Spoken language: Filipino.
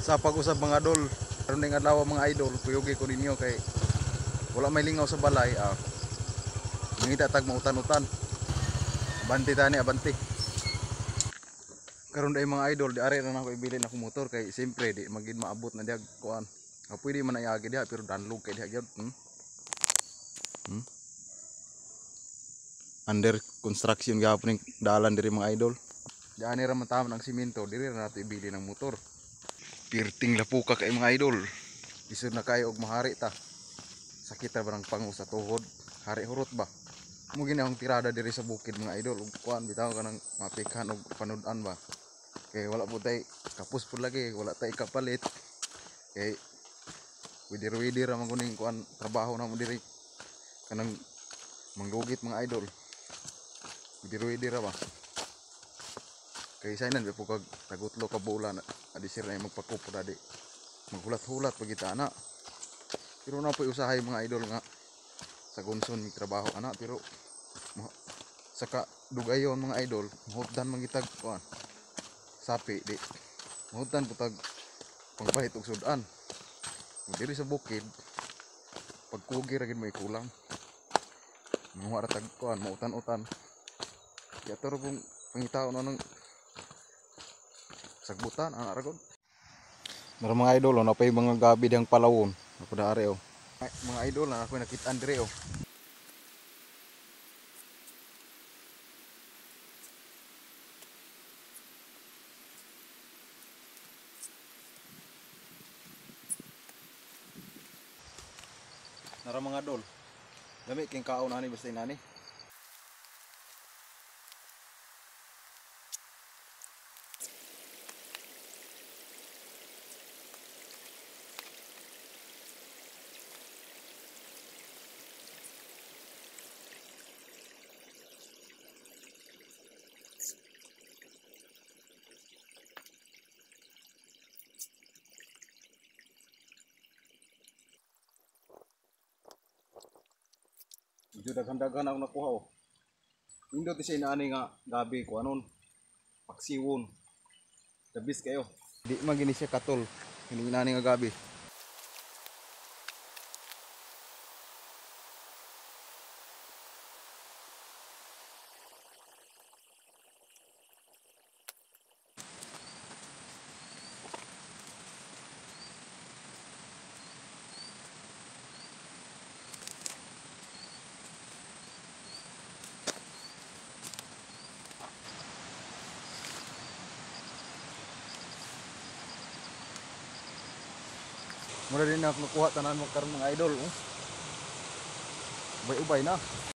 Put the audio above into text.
Sa pag-usab mga idol, karon ning adlaw mga idol, kuyugi ko ninyo kay wala may lingaw sa balay. Mangita tag mautan-utan. Abanti tani, abanti. Karon day mga idol, di ari ra na ako ibilin ako motor kay siyempre di magid maabot na diag kuan. Pwede man ay agi diha pero danlog kay diha gyud. Under construction gapon ning dalan diri mga idol. Di ani ra mataman ang simento, diri ra nato ibili ng motor. Pirting lapuka kay mga idol. Isod na kayo og mahari ta. Sakit ta barang pangu sa tuhod, hari hurot ba. Mo gini akong tirada diri sa bukid mga idol ug kuan bitaw kanang mapikhan og panud-an ba. Kay wala po tay kapus pud lagi, wala tay kapalit. Kay widir-widir ra man kuning kuan trabaho na mo diri kanang manggugit mga idol. Widir-widir ra ba. Kay saynan be pugag tagutlo ka bulan adisir na magpakupo dadi. Maghulat-hulat pagita ana. Pero na po usahay mga idol nga sa gunson mi trabaho ana pero saka dugayon mga idol mahutdan mangitag kuan sapi di mahutdan putag pangpahit og sudan diri sa bukid pagkugi ra gid may kulang mga ratag kuan mautan-utan ya toro kung pangitaon anong sagbutan ana ra gud. Mara mga idol na pay mga gabi dang palawon ako da are mga idol na ako nakita dire Nara mga idol. Dami king kaon ani basta inani. Medyo daghan-daghan ako nakuha Indot siya inaani nga gabi ko anon paksiwon. Dabis kayo. Di magini siya katol. Hindi inaani nga gabi. Mura din ako nakuha tanan mo karon mga idol. Ubay-ubay na.